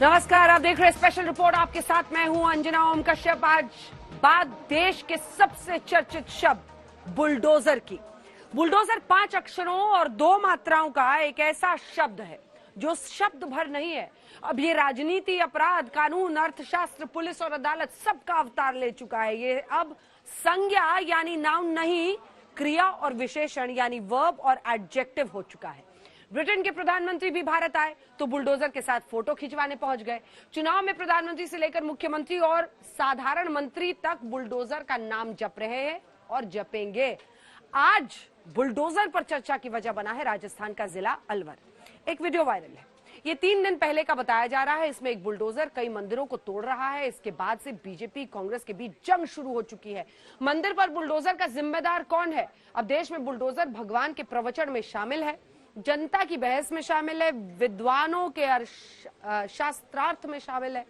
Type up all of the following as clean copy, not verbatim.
नमस्कार, आप देख रहे हैं स्पेशल रिपोर्ट। आपके साथ मैं हूं अंजना ओम कश्यप। आज बात देश के सबसे चर्चित शब्द बुलडोजर की। बुलडोजर 5 अक्षरों और 2 मात्राओं का एक ऐसा शब्द है जो शब्द भर नहीं है। अब ये राजनीति, अपराध, कानून, अर्थशास्त्र, पुलिस और अदालत सबका अवतार ले चुका है। ये अब संज्ञा यानी नाउन नहीं, क्रिया और विशेषण यानी वर्ब और एडजेक्टिव हो चुका है। ब्रिटेन के प्रधानमंत्री भी भारत आए तो बुलडोजर के साथ फोटो खिंचवाने पहुंच गए। चुनाव में प्रधानमंत्री से लेकर मुख्यमंत्री और साधारण मंत्री तक बुलडोजर का नाम जप रहे हैं और जपेंगे। आज बुलडोजर पर चर्चा की वजह बना है राजस्थान का जिला अलवर। एक वीडियो वायरल है, ये 3 दिन पहले का बताया जा रहा है। इसमें एक बुलडोजर कई मंदिरों को तोड़ रहा है। इसके बाद से बीजेपी कांग्रेस के बीच जंग शुरू हो चुकी है। मंदिर पर बुलडोजर का जिम्मेदार कौन है? अब देश में बुलडोजर भगवान के प्रवचन में शामिल है, जनता की बहस में शामिल है, विद्वानों के शास्त्रार्थ में शामिल है।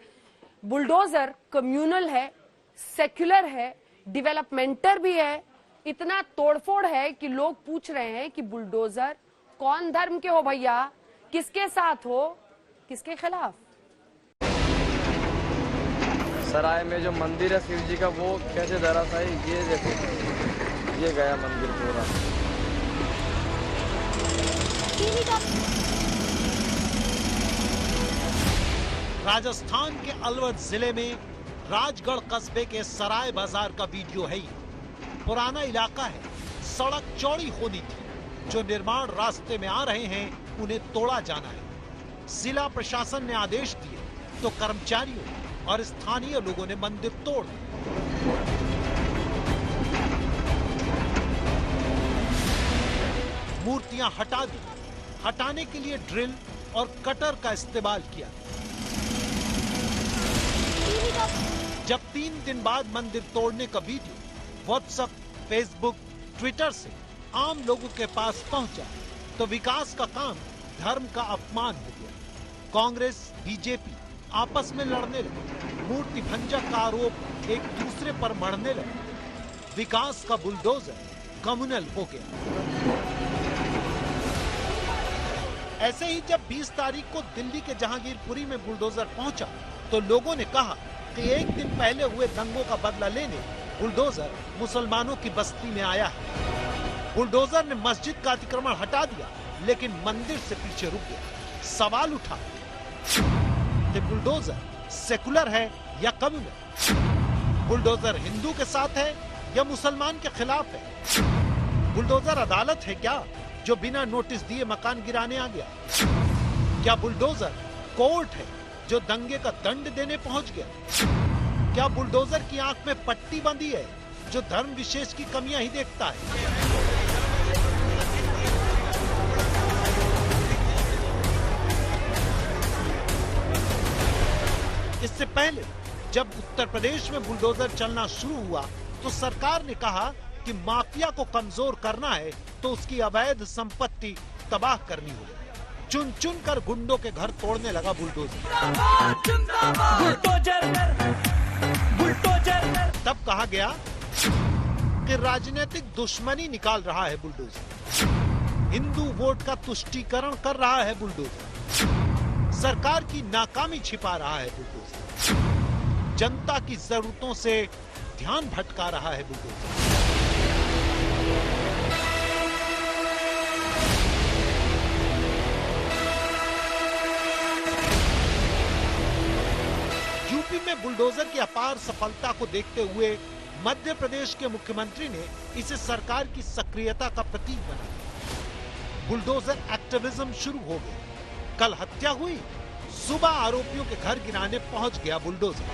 बुलडोजर कम्युनल है, सेक्युलर है, डेवलपमेंटल भी है। इतना तोड़फोड़ है कि लोग पूछ रहे हैं कि बुलडोजर कौन धर्म के हो भैया, किसके साथ हो, किसके खिलाफ? सराय में जो मंदिर है शिव जी का, वो कैसे धराशायी, ये देखो, ये गया मंदिर पूरा। राजस्थान के अलवर जिले में राजगढ़ कस्बे के सराय बाजार का वीडियो है। पुराना इलाका है, सड़क चौड़ी होनी थी। जो निर्माण रास्ते में आ रहे हैं उन्हें तोड़ा जाना है। जिला प्रशासन ने आदेश दिए तो कर्मचारियों और स्थानीय लोगों ने मंदिर तोड़ दिया। मूर्तियां हटा दी। हटाने के लिए ड्रिल और कटर का इस्तेमाल किया। जब 3 दिन बाद मंदिर तोड़ने का वीडियो व्हाट्सएप, फेसबुक, ट्विटर से आम लोगों के पास पहुंचा तो विकास का काम धर्म का अपमान हो गया। कांग्रेस, बीजेपी आपस में लड़ने लगे। मूर्ति भंजक का आरोप एक दूसरे पर मढ़ने लगे। विकास का बुलडोजर कम्युनल हो गया। ऐसे ही जब 20 तारीख को दिल्ली के जहांगीरपुरी में बुलडोजर पहुंचा तो लोगों ने कहा कि एक दिन पहले हुए दंगों का बदला लेने बुलडोजर मुसलमानों की बस्ती में आया है। बुलडोजर ने मस्जिद का अतिक्रमण हटा दिया लेकिन मंदिर से पीछे रुक गया। सवाल उठा कि बुलडोजर सेकुलर है या कम्युनल? बुलडोजर हिंदू के साथ है या मुसलमान के खिलाफ है? बुलडोजर अदालत है क्या जो बिना नोटिस दिए मकान गिराने आ गया? क्या बुलडोजर कोर्ट है जो दंगे का दंड देने पहुंच गया? क्या बुलडोजर की आंख में पट्टी बंधी है जो धर्म विशेष की कमियां ही देखता है? इससे पहले जब उत्तर प्रदेश में बुलडोजर चलना शुरू हुआ तो सरकार ने कहा कि माफिया को कमजोर करना है तो उसकी अवैध संपत्ति तबाह करनी होगी। चुन चुन कर गुंडों के घर तोड़ने लगा बुलडोजर। तब कहा गया कि राजनीतिक दुश्मनी निकाल रहा है बुलडोजर। हिंदू वोट का तुष्टीकरण कर रहा है बुलडोजर। सरकार की नाकामी छिपा रहा है बुलडोजर। जनता की जरूरतों से ध्यान भटका रहा है बुलडोजर। यूपी में बुलडोजर की अपार सफलता को देखते हुए मध्य प्रदेश के मुख्यमंत्री ने इसे सरकार की सक्रियता का प्रतीक बनाया। बुलडोजर एक्टिविज्म शुरू हो गया। कल हत्या हुई, सुबह आरोपियों के घर गिराने पहुंच गया बुलडोजर।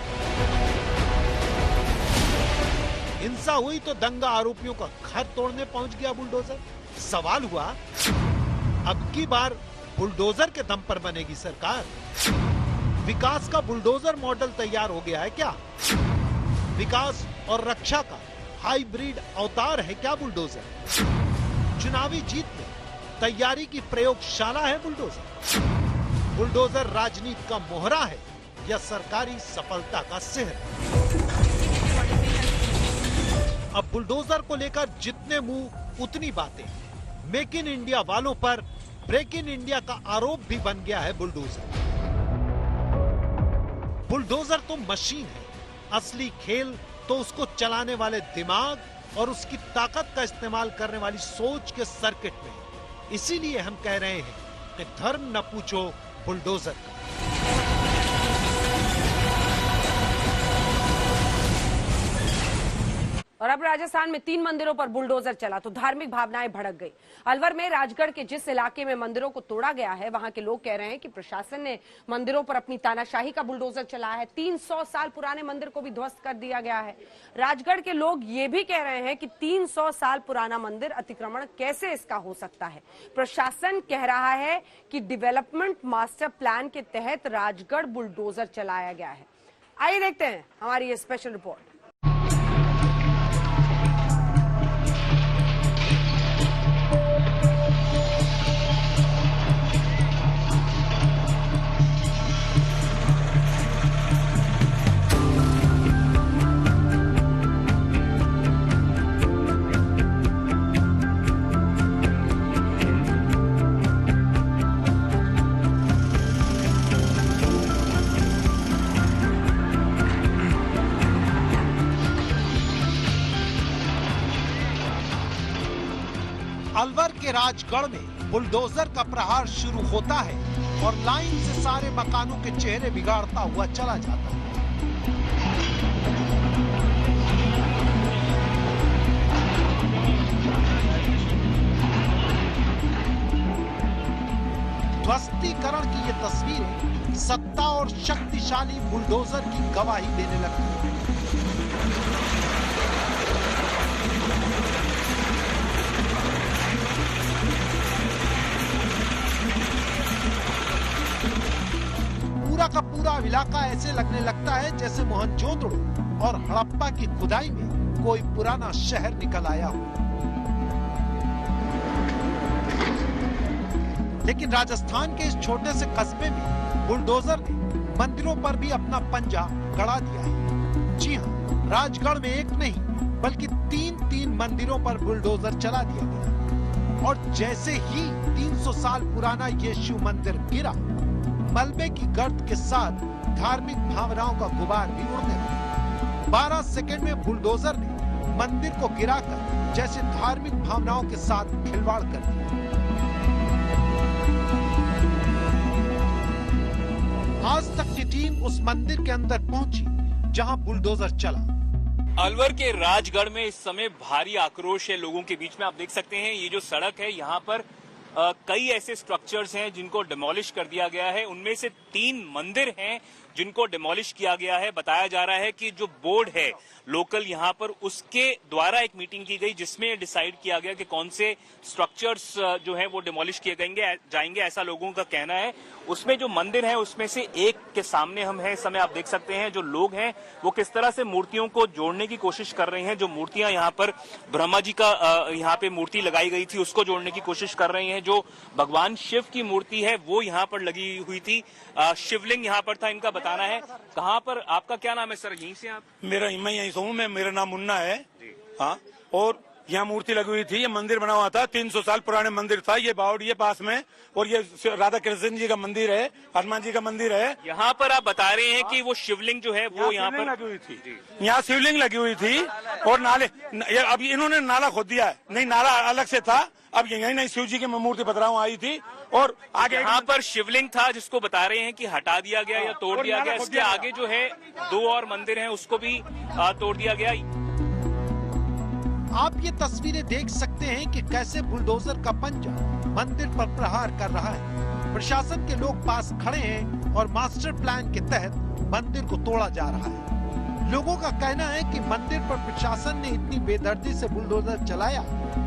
हिंसा हुई तो दंगा आरोपियों का घर तोड़ने पहुंच गया बुलडोजर। सवाल हुआ, अब की बार बुलडोजर के दम पर बनेगी सरकार? विकास का बुलडोजर मॉडल तैयार हो गया है क्या? विकास और रक्षा का हाइब्रिड अवतार है क्या बुलडोजर? चुनावी जीत में तैयारी की प्रयोगशाला है बुलडोजर? बुलडोजर राजनीति का मोहरा है या सरकारी सफलता का सिहर? अब बुलडोजर को लेकर जितने मुंह उतनी बातें। मेक इन इंडिया वालों पर ब्रेक इन इंडिया का आरोप भी बन गया है बुलडोजर। बुलडोजर तो मशीन है, असली खेल तो उसको चलाने वाले दिमाग और उसकी ताकत का इस्तेमाल करने वाली सोच के सर्किट में है। इसीलिए हम कह रहे हैं कि धर्म न पूछो बुलडोजर का। और अब राजस्थान में 3 मंदिरों पर बुलडोजर चला तो धार्मिक भावनाएं भड़क गई। अलवर में राजगढ़ के जिस इलाके में मंदिरों को तोड़ा गया है, वहां के लोग कह रहे हैं कि प्रशासन ने मंदिरों पर अपनी तानाशाही का बुलडोजर चलाया है। 300 साल पुराने मंदिर को भी ध्वस्त कर दिया गया है। राजगढ़ के लोग ये भी कह रहे हैं कि 300 साल पुराना मंदिर अतिक्रमण कैसे इसका हो सकता है। प्रशासन कह रहा है कि डेवलपमेंट मास्टर प्लान के तहत राजगढ़ बुलडोजर चलाया गया है। आइए देखते हैं हमारी ये स्पेशल रिपोर्ट। अलवर के राजगढ़ में बुलडोजर का प्रहार शुरू होता है और लाइन से सारे मकानों के चेहरे बिगाड़ता हुआ चला जाता है। ध्वस्तीकरण की ये तस्वीरें सत्ता और शक्तिशाली बुलडोजर की गवाही देने लगती है। पूरा का पूरा इलाका ऐसे लगने लगता है जैसे मोहनजोदड़ो और हड़प्पा की खुदाई में कोई पुराना शहर निकल आया हो। लेकिन राजस्थान के इस छोटे से कस्बे में बुलडोजर ने मंदिरों पर भी अपना पंजा गड़ा दिया है। जी हाँ, राजगढ़ में एक नहीं बल्कि 3 मंदिरों पर बुलडोजर चला दिया गया और जैसे ही 300 साल पुराना ये शिव मंदिर गिरा, मलबे की गर्द के साथ धार्मिक भावनाओं का गुबार भी उड़ने लगा। 12 सेकंड में बुलडोजर ने मंदिर को गिराकर जैसे धार्मिक भावनाओं के साथ खिलवाड़ कर दिया। आज तक की टीम उस मंदिर के अंदर पहुंची जहां बुलडोजर चला। अलवर के राजगढ़ में इस समय भारी आक्रोश है लोगों के बीच में। आप देख सकते हैं ये जो सड़क है, यहाँ पर कई ऐसे स्ट्रक्चर्स हैं जिनको डिमोलिश कर दिया गया है। उनमें से 3 मंदिर हैं जिनको डिमोलिश किया गया है। बताया जा रहा है कि जो बोर्ड है लोकल यहाँ पर, उसके द्वारा एक मीटिंग की गई जिसमें डिसाइड किया गया कि कौन से स्ट्रक्चर्स जो हैं वो डिमोलिश किए जाएंगे, ऐसा लोगों का कहना है। उसमें जो मंदिर है उसमें से एक के सामने हम हैं इस समय। आप देख सकते हैं जो लोग हैं वो किस तरह से मूर्तियों को जोड़ने की कोशिश कर रहे हैं। जो मूर्तियां यहाँ पर ब्रह्मा जी का यहाँ पे मूर्ति लगाई गई थी उसको जोड़ने की कोशिश कर रहे हैं। जो भगवान शिव की मूर्ति है वो यहाँ पर लगी हुई थी, शिवलिंग यहाँ पर था, इनका बताना है। कहाँ पर, आपका क्या नाम है सर? यहीं से आप? मैं यहीं से हूँ, मेरा नाम मुन्ना है। हाँ, और यहाँ मूर्ति लगी हुई थी, ये मंदिर बना हुआ था, 300 साल पुराने मंदिर था। ये बावड़ी है पास में और ये राधा कृष्ण जी का मंदिर है, हनुमान जी का मंदिर है। यहाँ पर आप बता रहे हैं कि वो शिवलिंग जो है वो यहाँ पर लगी हुई थी, यहाँ शिवलिंग लगी हुई थी और नाले, अब इन्होंने नाला खोद दिया है। नहीं, नाला अलग से था, अब यही नहीं शिव जी की मूर्ति पथराव आई थी और आगे यहाँ पर शिवलिंग था जिसको बता रहे हैं कि हटा दिया गया या तोड़ दिया गया। इसके आगे जो है 2 और मंदिर हैं उसको भी तोड़ दिया गया। आप ये तस्वीरें देख सकते हैं कि कैसे बुलडोजर का पंजा मंदिर पर प्रहार कर रहा है। प्रशासन के लोग पास खड़े हैं और मास्टर प्लान के तहत मंदिर को तोड़ा जा रहा है। लोगों का कहना है कि मंदिर पर प्रशासन ने इतनी बेदर्दी से बुलडोजर चलाया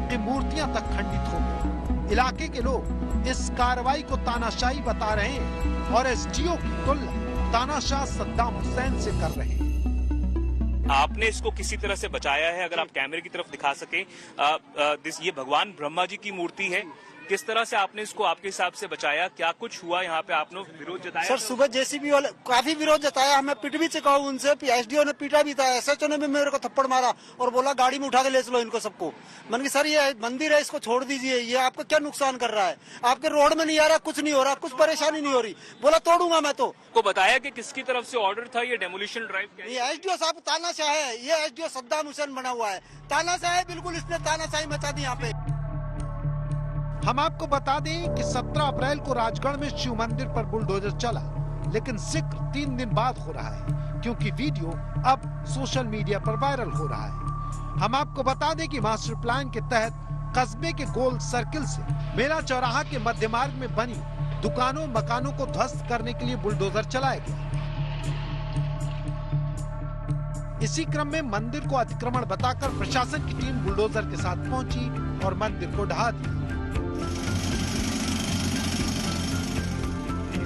कि मूर्तियां तक खंडित हो गई। इलाके के लोग इस कार्रवाई को तानाशाही बता रहे हैं और एसडीओ की तुलना तानाशाह सद्दाम हुसैन से कर रहे हैं। आपने इसको किसी तरह से बचाया है, अगर आप कैमरे की तरफ दिखा सके। ये भगवान ब्रह्मा जी की मूर्ति है, किस तरह से आपने इसको आपके हिसाब से बचाया, क्या कुछ हुआ यहाँ पे? आपने विरोध जताया? सर सुबह जेसीबी वाले काफी विरोध जताया, मैं पिट भी चुका हूँ उनसे, एसडीओ ने पीटा भी था, एसएचओ ने भी मेरे को थप्पड़ मारा और बोला गाड़ी में उठा के ले चलो इनको सबको। मैंने कहा सर ये मंदिर है, इसको छोड़ दीजिए, ये आपको क्या नुकसान कर रहा है, आपके रोड में नहीं आ रहा, कुछ नहीं हो रहा, कुछ परेशानी नहीं हो रही। बोला तोड़ूंगा मैं तो। को बताया कि किसकी तरफ से ऑर्डर था ये डेमोलिशन ड्राइव? ये एसडीओ साहब तानाशाह है, ये एसडीओ सद्दाम हुसैन बना हुआ है, तानाशाह है बिल्कुल, इसने तानाशाही मचा दी यहाँ पे। हम आपको बता दें कि 17 अप्रैल को राजगढ़ में शिव मंदिर पर बुलडोजर चला, लेकिन जिक्र 3 दिन बाद हो रहा है क्योंकि वीडियो अब सोशल मीडिया पर वायरल हो रहा है। हम आपको बता दें कि मास्टर प्लान के तहत कस्बे के गोल सर्किल से मेला चौराहा के मध्य मार्ग में बनी दुकानों मकानों को ध्वस्त करने के लिए बुलडोजर चलाया गया। इसी क्रम में मंदिर को अतिक्रमण बताकर प्रशासन की टीम बुलडोजर के साथ पहुंची और मंदिर को ढहा दिया।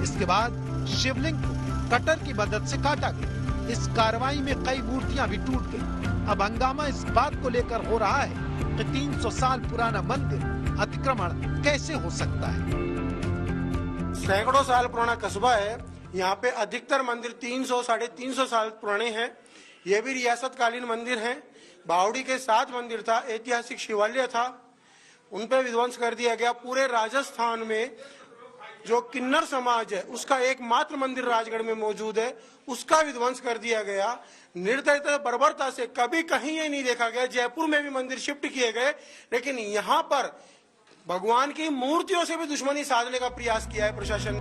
इसके बाद शिवलिंग को कटर की मदद से काटा गया। इस कार्रवाई में कई मूर्तियां भी टूट गई। अब हंगामा इस बात को लेकर हो रहा है कि 300 साल पुराना मंदिर अतिक्रमण कैसे हो सकता है। सैकड़ों साल पुराना कस्बा है, यहाँ पे अधिकतर मंदिर 300 साढ़े 300 साल पुराने हैं। ये भी रियासतकालीन मंदिर हैं। बावड़ी के 7 मंदिर था, ऐतिहासिक शिवालय था, उन पे विध्वंस कर दिया गया। पूरे राजस्थान में जो किन्नर समाज है उसका एकमात्र मंदिर राजगढ़ में मौजूद है, उसका विध्वंस कर दिया गया। निर्दयता बर्बरता से कभी कहीं ये नहीं देखा गया। जयपुर में भी मंदिर शिफ्ट किए गए, लेकिन यहाँ पर भगवान की मूर्तियों से भी दुश्मनी साधने का प्रयास किया है प्रशासन।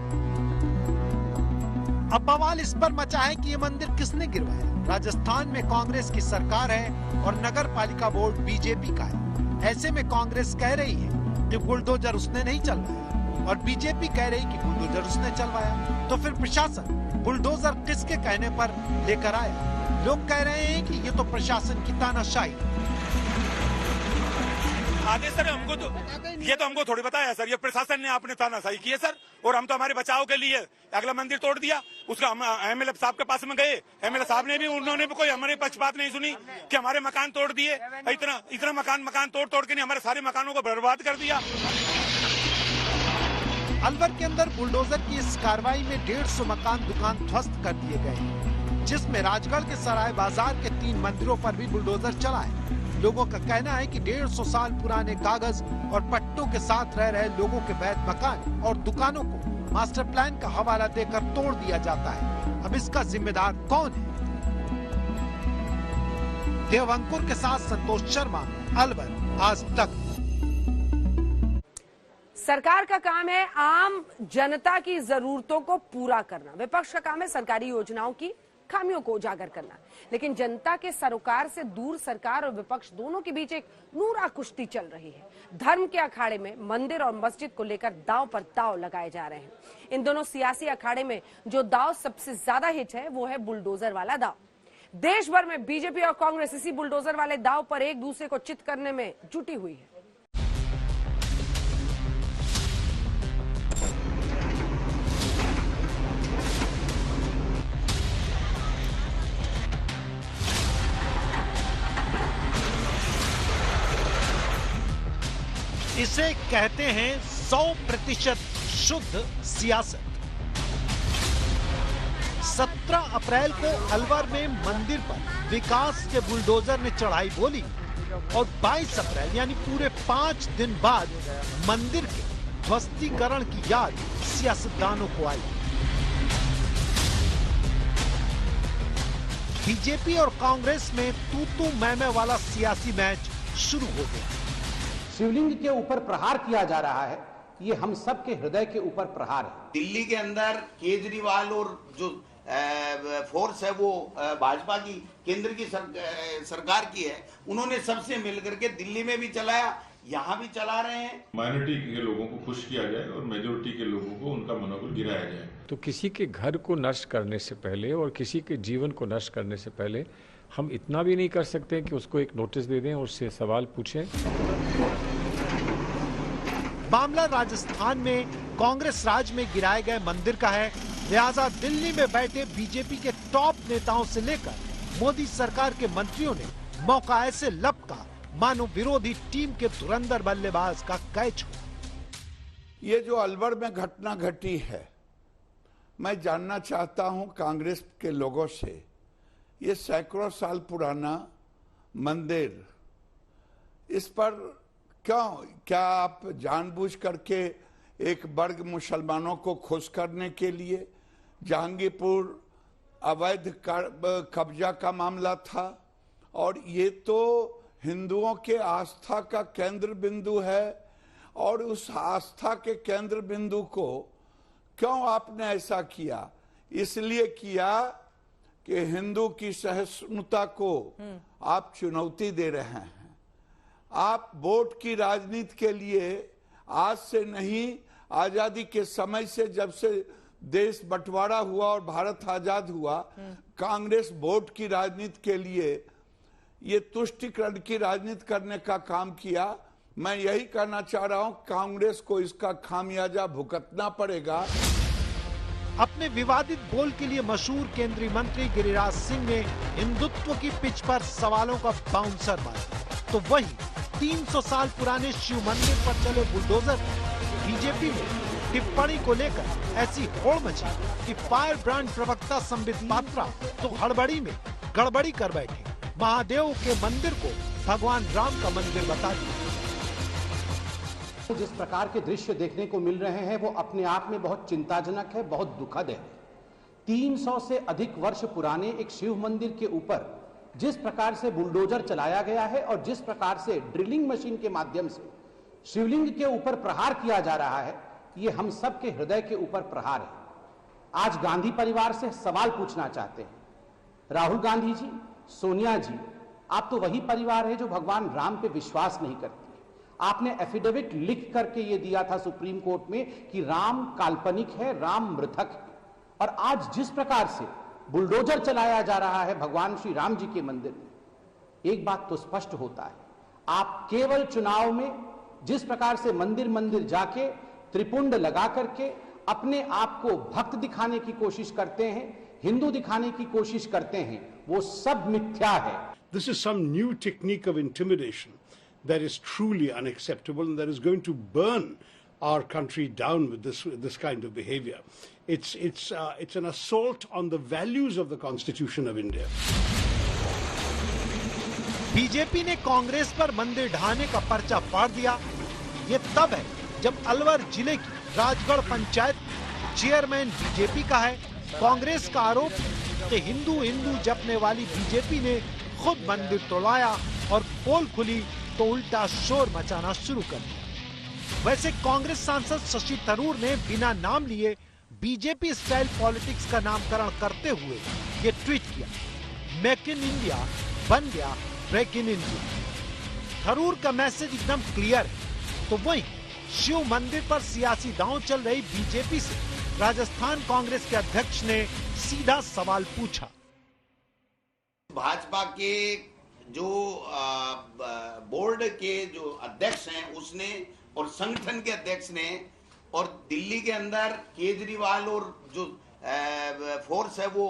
अब बवाल इस पर मचा है कि ये मंदिर किसने गिरवाया। राजस्थान में कांग्रेस की सरकार है और नगर पालिका बोर्ड बीजेपी का है। ऐसे में कांग्रेस कह रही है कि बुलडोजर उसने नहीं चलवाया और बीजेपी कह रही कि बुलडोजर उसने चलवाया। तो फिर प्रशासन बुलडोजर किसके कहने पर लेकर आया? लोग कह रहे हैं कि ये तो प्रशासन की तानाशाही। आगे सर हमको तो ये तो हमको थोड़ी बताया सर, ये प्रशासन ने आपने तानाशाही की है सर, और हम तो हमारे बचाव के लिए अगला मंदिर तोड़ दिया। उसका हम एमएलए साहब के पास में गए, एमएलए साहब ने भी उन्होंने भी कोई हमारे पक्षपात नहीं सुनी कि हमारे मकान तोड़ दिए। इतना मकान तोड़ के नहीं हमारे सारे मकानों को बर्बाद कर दिया। अलवर के अंदर बुलडोजर की इस कार्रवाई में 150 मकान दुकान ध्वस्त कर दिए गए, जिसमें राजगढ़ के सराय बाजार के 3 मंदिरों पर भी बुलडोजर चला है। लोगों का कहना है कि 150 साल पुराने कागज और पट्टों के साथ रह रहे लोगों के वैध मकान और दुकानों को मास्टर प्लान का हवाला देकर तोड़ दिया जाता है। अब इसका जिम्मेदार कौन है? देवअंकुर के साथ संतोष शर्मा, अलवर, आज तक। सरकार का काम है आम जनता की जरूरतों को पूरा करना, विपक्ष का काम है सरकारी योजनाओं की खामियों को उजागर करना। लेकिन जनता के सरोकार से दूर सरकार और विपक्ष दोनों के बीच एक नूरा कुश्ती चल रही है। धर्म के अखाड़े में मंदिर और मस्जिद को लेकर दांव पर दांव लगाए जा रहे हैं। इन दोनों सियासी अखाड़े में जो दांव सबसे ज्यादा हिट है वो है बुलडोजर वाला दांव। देश भर में बीजेपी और कांग्रेस इसी बुलडोजर वाले दांव पर एक दूसरे को चित करने में जुटी हुई है। इसे कहते हैं 100% शुद्ध सियासत। 17 अप्रैल को अलवर में मंदिर पर विकास के बुलडोजर ने चढ़ाई बोली और 22 अप्रैल यानी पूरे 5 दिन बाद मंदिर के ध्वस्तीकरण की याद सियासतदानों को आई। बीजेपी और कांग्रेस में तू मैं वाला सियासी मैच शुरू हो गया। शिवलिंग के ऊपर प्रहार किया जा रहा है, ये हम सब के हृदय के ऊपर प्रहार है। दिल्ली के अंदर केजरीवाल और जो फोर्स है वो भाजपा की केंद्र की सरकार की है, उन्होंने सबसे मिलकर के दिल्ली में भी चलाया, यहाँ भी चला रहे हैं। माइनॉरिटी के लोगों को खुश किया जाए और मेजोरिटी के लोगों को उनका मनोबल गिराया जाए। तो किसी के घर को नष्ट करने से पहले और किसी के जीवन को नष्ट करने से पहले हम इतना भी नहीं कर सकते कि उसको एक नोटिस दे दें और उससे सवाल पूछें। मामला राजस्थान में कांग्रेस राज में गिराए गए मंदिर का है, लिहाजा दिल्ली में बैठे बीजेपी के टॉप नेताओं से लेकर मोदी सरकार के मंत्रियों ने मौका ऐसे लपका मानो विरोधी टीम के धुरंधर बल्लेबाज का कैच हो। ये जो अलवर में घटना घटी है, मैं जानना चाहता हूं कांग्रेस के लोगों से, ये सैकड़ों साल पुराना मंदिर, इस पर क्या आप जानबूझ करके एक वर्ग मुसलमानों को खुश करने के लिए, जहांगीरपुर अवैध कब्जा का मामला था और ये तो हिंदुओं के आस्था का केंद्र बिंदु है, और उस आस्था के केंद्र बिंदु को क्यों आपने ऐसा किया? इसलिए किया कि हिंदू की सहिष्णुता को आप चुनौती दे रहे हैं। आप वोट की राजनीति के लिए आज से नहीं, आजादी के समय से, जब से देश बंटवारा हुआ और भारत आजाद हुआ, कांग्रेस वोट की राजनीति के लिए ये तुष्टीकरण की राजनीति करने का काम किया। मैं यही कहना चाह रहा हूं, कांग्रेस को इसका खामियाजा भुगतना पड़ेगा। अपने विवादित बोल के लिए मशहूर केंद्रीय मंत्री गिरिराज सिंह ने हिंदुत्व की पिच पर सवालों का बाउंसर मारा, तो वहीं 300 साल पुराने शिव मंदिर पर चले बुलडोजर बीजेपी में टिप्पणी को लेकर ऐसी होड़ मची कि फायर ब्रांड प्रवक्ता संबित पात्रा तो हड़बड़ी में गड़बड़ी कर बैठे, महादेव के मंदिर को भगवान राम का मंदिर बता दिया। जिस प्रकार के दृश्य देखने को मिल रहे हैं वो अपने आप में बहुत चिंताजनक है, बहुत दुखद है। 300 से अधिक वर्ष पुराने एक शिव मंदिर के ऊपर जिस प्रकार से बुलडोजर चलाया गया है और जिस प्रकार से ड्रिलिंग मशीन के माध्यम से शिवलिंग के ऊपर प्रहार किया जा रहा है, ये हम सब के हृदय के ऊपर प्रहार है। आज गांधी परिवार से सवाल पूछना चाहते हैं, राहुल गांधी जी, सोनिया जी, आप तो वही परिवार है जो भगवान राम पे विश्वास नहीं करती। आपने एफिडेविट लिख करके ये दिया था सुप्रीम कोर्ट में कि राम काल्पनिक है, राम मृतक है, और आज जिस प्रकार से बुलडोजर चलाया जा रहा है भगवान श्री राम जी के मंदिर में, एक बात तो स्पष्ट होता है, आप केवल चुनाव में जिस प्रकार से मंदिर मंदिर जाके त्रिपुंड लगा करके अपने आप को भक्त दिखाने की कोशिश करते हैं, हिंदू दिखाने की कोशिश करते हैं, वो सब मिथ्या है। This is some new technique of intimidation that is truly unacceptable and that is going to burn our country down with this kind of behavior. It's an assault on the values of the Constitution of India. BJP ने कांग्रेस पर मंदिर ढहाने का पर्चा फाड़ दिया। ये तब है जब अलवर जिले की राजगढ़ पंचायत चेयरमैन बीजेपी का है। कांग्रेस का आरोप कि हिंदू जपने वाली बीजेपी ने खुद मंदिर तोड़वाया और पोल खुली तो उल्टा शोर मचाना शुरू कर दिया। वैसे कांग्रेस सांसद शशि थरूर ने बिना नाम लिए बीजेपी स्टाइल पॉलिटिक्स का नामकरण करते हुए ये ट्वीट किया, मेक इन इंडिया बन गया ब्रेक इन इंडिया। थरूर का मैसेज एकदम क्लियर है। तो वहीं शिव मंदिर पर सियासी दांव चल रही बीजेपी से राजस्थान कांग्रेस के अध्यक्ष ने सीधा सवाल पूछा। भाजपा के जो बोर्ड के जो अध्यक्ष हैं उसने और संगठन के अध्यक्ष ने और दिल्ली के अंदर केजरीवाल और जो फोर्स है वो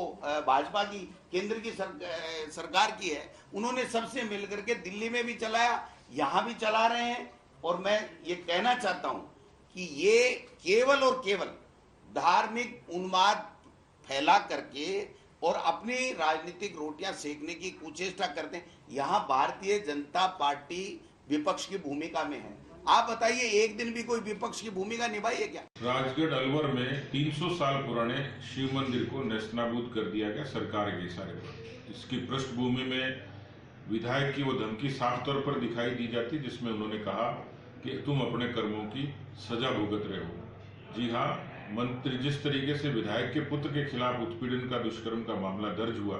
भाजपा की केंद्र की सरकार की है, उन्होंने सबसे मिलकर के दिल्ली में भी चलाया, यहाँ भी चला रहे हैं। और मैं ये कहना चाहता हूं कि ये केवल और केवल धार्मिक उन्माद फैला करके और अपनी राजनीतिक रोटियां सेकने की कुचेष्टा करते हैं। यहाँ भारतीय जनता पार्टी विपक्ष की भूमिका में है। आप बताइए, एक दिन भी कोई विपक्ष की भूमिका निभाई है क्या? राजगढ़ अलवर में 300 साल पुराने शिव मंदिर को नेस्तनाबूद कर दिया गया सरकार के इशारे पर। इसकी पृष्ठभूमि में विधायक की वो धमकी साफ तौर पर दिखाई दी जाती, जिसमें उन्होंने कहा कि तुम अपने कर्मों की सजा भुगत रहे हो। जी हाँ, मंत्री जिस तरीके से विधायक के पुत्र के खिलाफ उत्पीड़न का, दुष्कर्म का मामला दर्ज हुआ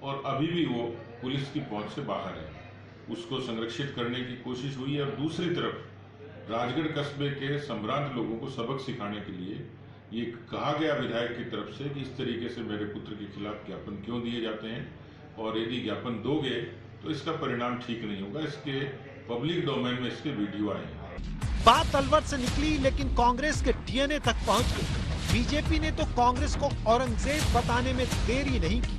और अभी भी वो पुलिस की पहुंच से बाहर है, उसको संरक्षित करने की कोशिश हुई है। और दूसरी तरफ राजगढ़ कस्बे के संभ्रांत लोगों को सबक सिखाने के लिए ये कहा गया विधायक की तरफ से कि इस तरीके से मेरे पुत्र के खिलाफ ज्ञापन क्यों दिए जाते हैं, और यदि ज्ञापन दोगे तो इसका परिणाम ठीक नहीं होगा। इसके पब्लिक डोमेन में इसके वीडियो आए हैं। बात अलवर से निकली लेकिन कांग्रेस के डीएनए तक पहुंच गई। बीजेपी ने तो कांग्रेस को औरंगजेब बताने में देरी नहीं की।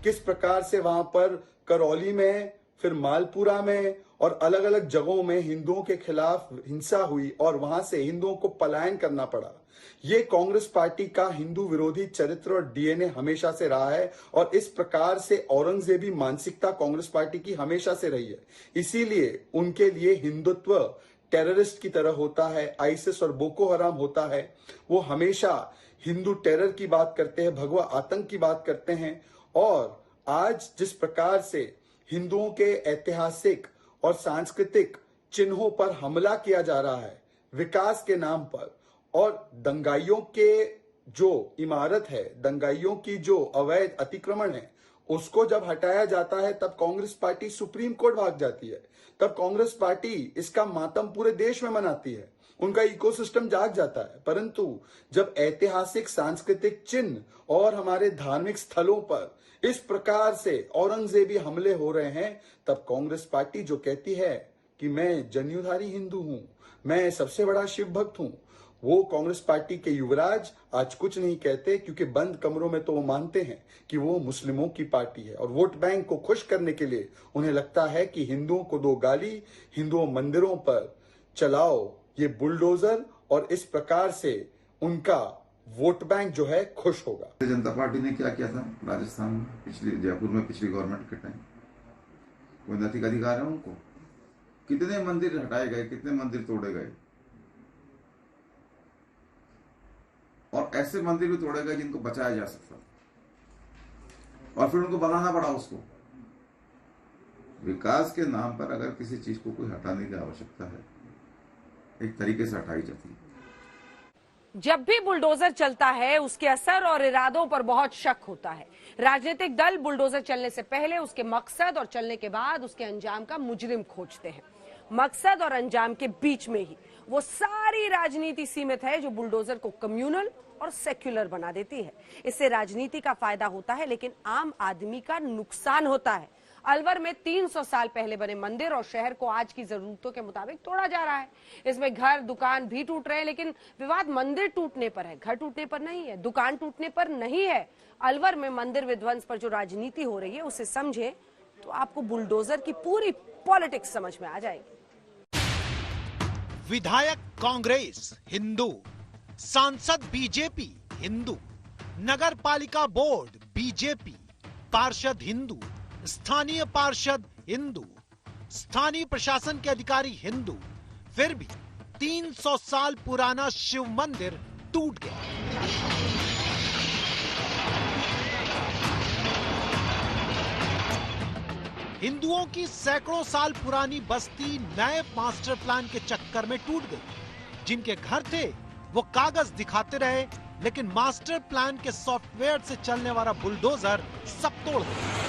किस प्रकार से वहां पर करौली में, फिर मालपुरा में और अलग अलग जगहों में हिंदुओं के खिलाफ हिंसा हुई और वहां से हिंदुओं को पलायन करना पड़ा। ये कांग्रेस पार्टी का हिंदू विरोधी चरित्र और डीएनए हमेशा से रहा है और इस प्रकार से औरंगजेबी मानसिकता कांग्रेस पार्टी की हमेशा से रही है। इसीलिए उनके लिए हिंदुत्व टेररिस्ट की तरह होता है, आईसिस और बोको हराम होता है। वो हमेशा हिंदू टेरर की बात करते हैं, भगवा आतंक की बात करते हैं। और आज जिस प्रकार से हिंदुओं के ऐतिहासिक और सांस्कृतिक चिन्हों पर हमला किया जा रहा है विकास के नाम पर, और दंगाइयों के जो इमारत है, दंगाइयों की जो अवैध अतिक्रमण है, उसको जब हटाया जाता है तब कांग्रेस पार्टी सुप्रीम कोर्ट भाग जाती है। तब कांग्रेस पार्टी इसका मातम पूरे देश में मनाती है, उनका इकोसिस्टम जाग जाता है। परंतु जब ऐतिहासिक सांस्कृतिक चिन्ह और हमारे धार्मिक स्थलों पर इस प्रकार से औरंगजेबी हमले हो रहे हैं, तब कांग्रेस पार्टी जो कहती है कि मैं जनेऊधारी हिंदू हूं, मैं सबसे बड़ा शिव भक्त हूं, वो कांग्रेस पार्टी के युवराज आज कुछ नहीं कहते, क्योंकि बंद कमरों में तो वो मानते हैं कि वो मुस्लिमों की पार्टी है और वोट बैंक को खुश करने के लिए उन्हें लगता है कि हिंदुओं को दो गाली, हिंदुओं मंदिरों पर चलाओ ये बुलडोजर, और इस प्रकार से उनका वोट बैंक जो है खुश होगा। जनता पार्टी ने क्या किया था राजस्थान में, पिछली जयपुर में पिछली गवर्नमेंट के टाइम, कोई नैतिक अधिकार है उनको? कितने मंदिर हटाए गए, कितने मंदिर तोड़े गए, और ऐसे मंदिर भी तोड़े गए जिनको बचाया जा सकता, और फिर उनको बनाना पड़ा उसको। विकास के नाम पर अगर किसी चीज को कोई हटाने की आवश्यकता है, एक तरीके से हटाई जाती है। जब भी बुलडोजर चलता है उसके असर और इरादों पर बहुत शक होता है। राजनीतिक दल बुलडोजर चलने से पहले उसके मकसद और चलने के बाद उसके अंजाम का मुजरिम खोजते हैं। मकसद और अंजाम के बीच में ही वो सारी राजनीति सीमित है जो बुलडोजर को कम्युनल और सेक्युलर बना देती है। इससे राजनीति का फायदा होता है लेकिन आम आदमी का नुकसान होता है। अलवर में 300 साल पहले बने मंदिर और शहर को आज की जरूरतों के मुताबिक तोड़ा जा रहा है। इसमें घर दुकान भी टूट रहे हैं, लेकिन विवाद मंदिर टूटने पर है, घर टूटने पर नहीं है, दुकान टूटने पर नहीं है। अलवर में मंदिर विध्वंस पर जो राजनीति हो रही है उसे समझे तो आपको बुलडोजर की पूरी पॉलिटिक्स समझ में आ जाएगी। विधायक कांग्रेस हिंदू, सांसद बीजेपी हिंदू, नगर पालिका बोर्ड बीजेपी, पार्षद हिंदू, स्थानीय पार्षद हिंदू, स्थानीय प्रशासन के अधिकारी हिंदू, फिर भी 300 साल पुराना शिव मंदिर टूट गया। हिंदुओं की सैकड़ों साल पुरानी बस्ती नए मास्टर प्लान के चक्कर में टूट गई। जिनके घर थे वो कागज दिखाते रहे, लेकिन मास्टर प्लान के सॉफ्टवेयर से चलने वाला बुलडोजर सब तोड़ दिया।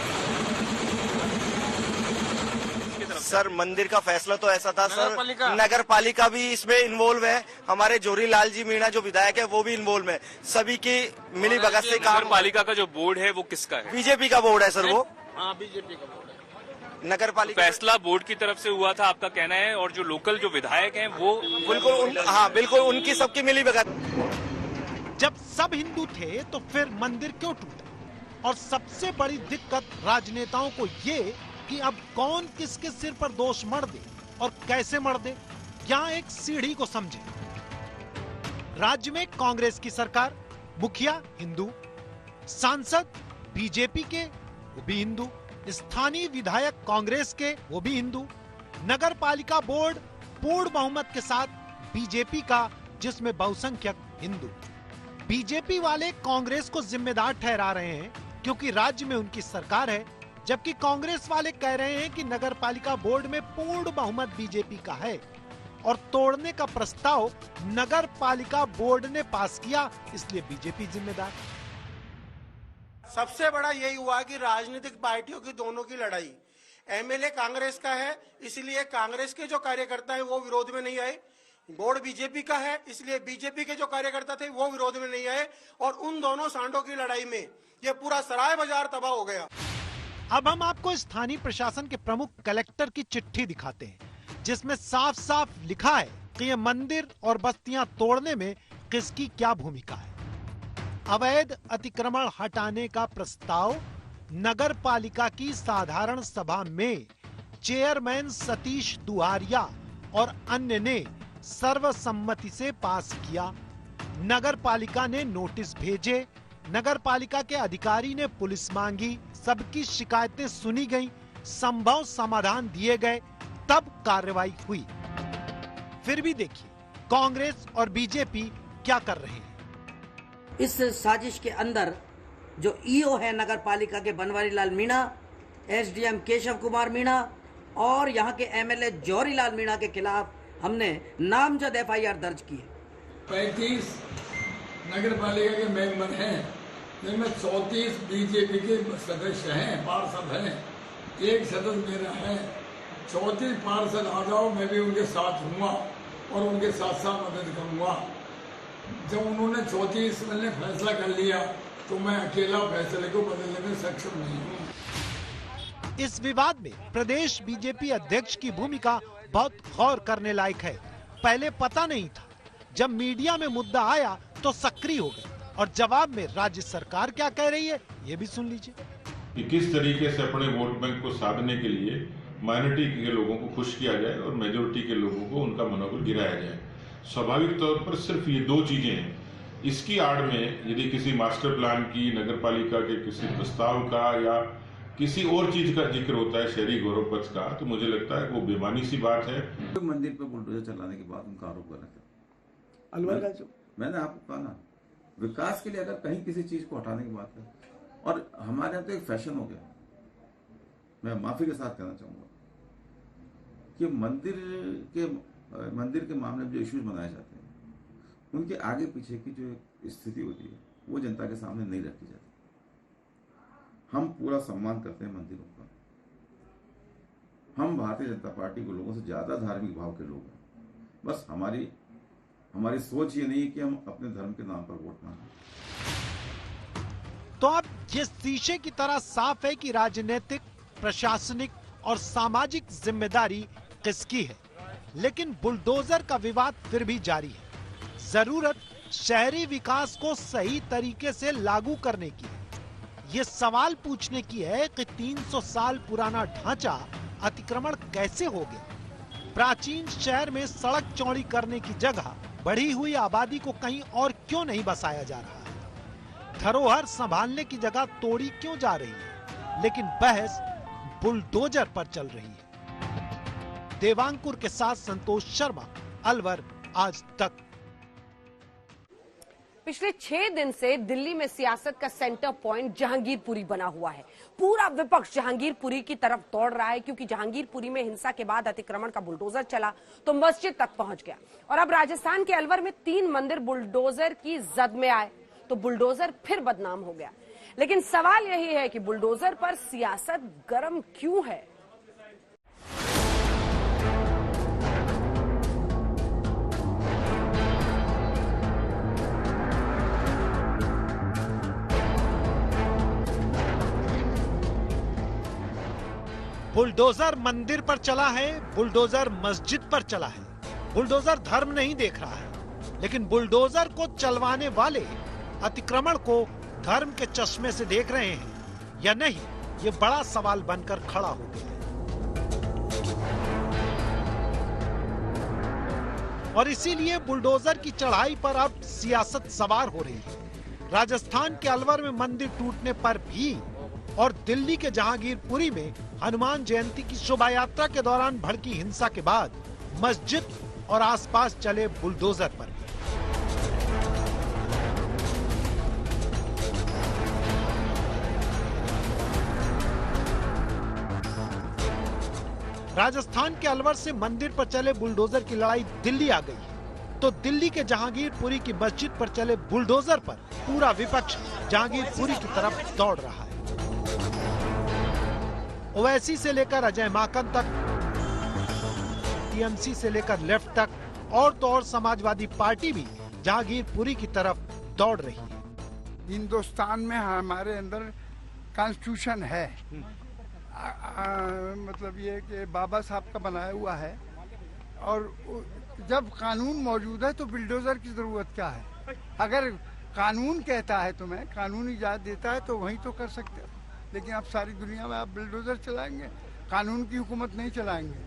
सर, मंदिर का फैसला तो ऐसा था सर, नगर पालिका भी इसमें इन्वॉल्व है, हमारे जोरी लाल जी मीणा जो विधायक है वो भी इन्वॉल्व है, सभी की मिली भगत से काम। नगर पालिका का जो बोर्ड है वो किसका है? बीजेपी का बोर्ड है सर वो। बीजेपी का बोर्ड है। नगर पालिका फैसला बोर्ड की तरफ से हुआ था, आपका कहना है, और जो लोकल जो विधायक हैं वो बिल्कुल बिल्कुल उनकी सबकी मिली भगत। जब सब हिंदू थे तो फिर मंदिर क्यों टूटा? और सबसे बड़ी दिक्कत राजनेताओं को ये कि अब कौन किसके सिर पर दोष मढ़ दे और कैसे मढ़ दे, यहाँ एक सीढ़ी को समझे। राज्य में कांग्रेस की सरकार, मुखिया हिंदू, सांसद बीजेपी के वो भी हिंदू, स्थानीय विधायक कांग्रेस के वो भी हिंदू, नगर पालिका बोर्ड पूर्ण बहुमत के साथ बीजेपी का जिसमें बहुसंख्यक हिंदू। बीजेपी वाले कांग्रेस को जिम्मेदार ठहरा रहे हैं क्योंकि राज्य में उनकी सरकार है, जबकि कांग्रेस वाले कह रहे हैं कि नगर पालिका बोर्ड में पूर्ण बहुमत बीजेपी का है और तोड़ने का प्रस्ताव नगर पालिका बोर्ड ने पास किया, इसलिए बीजेपी जिम्मेदार। सबसे बड़ा यही हुआ कि राजनीतिक पार्टियों की दोनों की लड़ाई, एमएलए कांग्रेस का है इसलिए कांग्रेस के जो कार्यकर्ता हैं वो विरोध में नहीं आए, बोर्ड बीजेपी का है इसलिए बीजेपी के जो कार्यकर्ता थे वो विरोध में नहीं आए, और उन दोनों सांडों की लड़ाई में ये पूरा सराय बाजार तबाह हो गया। अब हम आपको स्थानीय प्रशासन के प्रमुख कलेक्टर की चिट्ठी दिखाते हैं जिसमें साफ साफ लिखा है कि ये मंदिर और बस्तियां तोड़ने में किसकी क्या भूमिका है। अवैध अतिक्रमण हटाने का प्रस्ताव नगर पालिका की साधारण सभा में चेयरमैन सतीश दुहारिया और अन्य ने सर्वसम्मति से पास किया। नगर पालिका ने नोटिस भेजे, नगर पालिका के अधिकारी ने पुलिस मांगी, सबकी शिकायतें सुनी गईं, संभव समाधान दिए गए, तब कार्रवाई हुई। फिर भी देखिए कांग्रेस और बीजेपी क्या कर रहे हैं। इस साजिश के अंदर जो ईओ है नगर पालिका के बनवारी लाल मीणा, एसडीएम केशव कुमार मीणा और यहाँ के एमएलए जौहरी लाल मीणा के खिलाफ हमने नामजद एफआईआर दर्ज की है। 35 नगर पालिका के मेंबर हैं, जिनमें 34 बीजेपी के सदस्य हैं, पार्षद हैं, एक सदस्य मेरा है। 34 पार्षद आ जाओ, मैं भी उनके साथ हूँगा और उनके साथ साथ मदद करूँगा। जब उन्होंने 34 ने फैसला कर लिया तो मैं अकेला फैसले को बदलने में सक्षम नहीं हूँ। इस विवाद में प्रदेश बीजेपी अध्यक्ष की भूमिका बहुत गौर करने लायक है। पहले पता नहीं था, जब मीडिया में मुद्दा आया तो सक्रिय हो गए और जवाब में राज्य सरकार क्या कह रही है ये भी सुन लीजिए। कि किस तरीके से अपने वोट बैंक को साधने के लिए माइनॉरिटी के लोगों को खुश किया जाए और मेजोरिटी के लोगों को उनका मनोबल गिराया जाए। स्वाभाविक तौर पर सिर्फ ये दो चीजें हैं। इसकी आड़ में यदि किसी मास्टर प्लान की, नगर पालिका के किसी प्रस्ताव का या किसी और चीज का जिक्र होता है, शहरी गौरव पथ का, तो मुझे लगता है वो बेमानी सी बात है। मंदिर पर बुलडोजर चलाने के बाद उनका आरोप कर रहे थे। अलवर का जो मैंने आपको कहा ना, विकास के लिए अगर कहीं किसी चीज को हटाने की बात है, और हमारे यहाँ तो एक फैशन हो गया, मैं माफी के साथ कहना चाहूंगा कि मंदिर के मामले में जो इश्यूज बनाए जाते हैं, उनके आगे पीछे की जो स्थिति होती है वो जनता के सामने नहीं रखी जाती। हम पूरा सम्मान करते हैं मंदिरों का। हम भारतीय जनता पार्टी के लोगों से ज्यादा धार्मिक भाव के लोग हैं। बस हमारी सोच ये नहीं है कि हम अपने धर्म के नाम पर वोट मांगे। तो अब ये शीशे की तरह साफ है कि राजनीतिक, प्रशासनिक और सामाजिक जिम्मेदारी किसकी है। लेकिन बुलडोजर का विवाद फिर भी जारी है। जरूरत शहरी विकास को सही तरीके से लागू करने की है। ये सवाल पूछने की है कि 300 साल पुराना ढांचा अतिक्रमण कैसे हो गया। प्राचीन शहर में सड़क चौड़ी करने की जगह बढ़ी हुई आबादी को कहीं और क्यों नहीं बसाया जा रहा है। धरोहर संभालने की जगह तोड़ी क्यों जा रही है। लेकिन बहस बुलडोजर पर चल रही है। देवांकुर के साथ संतोष शर्मा, अलवर आज तक। पिछले 6 दिन से दिल्ली में सियासत का सेंटर पॉइंट जहांगीरपुरी बना हुआ है। पूरा विपक्ष जहांगीरपुरी की तरफ दौड़ रहा है, क्योंकि जहांगीरपुरी में हिंसा के बाद अतिक्रमण का बुलडोजर चला तो मस्जिद तक पहुंच गया। और अब राजस्थान के अलवर में 3 मंदिर बुलडोजर की जद में आए तो बुलडोजर फिर बदनाम हो गया। लेकिन सवाल यही है कि बुलडोजर पर सियासत गर्म क्यों है। बुलडोजर मंदिर पर चला है, बुलडोजर मस्जिद पर चला है। बुलडोजर धर्म नहीं देख रहा है, लेकिन बुलडोजर को चलवाने वाले अतिक्रमण को धर्म के चश्मे से देख रहे हैं या नहीं, ये बड़ा सवाल बनकर खड़ा हो गया है। और इसीलिए बुलडोजर की चढ़ाई पर अब सियासत सवार हो रही है। राजस्थान के अलवर में मंदिर टूटने पर भी और दिल्ली के जहांगीरपुरी में हनुमान जयंती की शोभा यात्रा के दौरान भड़की हिंसा के बाद मस्जिद और आसपास चले बुलडोजर पर। राजस्थान के अलवर से मंदिर पर चले बुलडोजर की लड़ाई दिल्ली आ गई है, तो दिल्ली के जहांगीरपुरी की मस्जिद पर चले बुलडोजर पर पूरा विपक्ष जहांगीरपुरी की तरफ दौड़ रहा है। ओवैसी से लेकर अजय माकन तक, टीएमसी से लेकर लेफ्ट तक और तो और समाजवादी पार्टी भी जहांगीरपुरी की तरफ दौड़ रही है। हिंदुस्तान में हमारे अंदर कॉन्स्टिट्यूशन है, मतलब ये कि बाबा साहब का बनाया हुआ है, और जब कानून मौजूद है तो बुलडोजर की जरूरत क्या है। अगर कानून कहता है तुम्हें, कानून इजाजत देता है तो वहीं तो कर सकते हो, लेकिन आप सारी दुनिया में आप बुलडोजर चलाएंगे। कानून की हुकूमत नहीं चलाएंगे।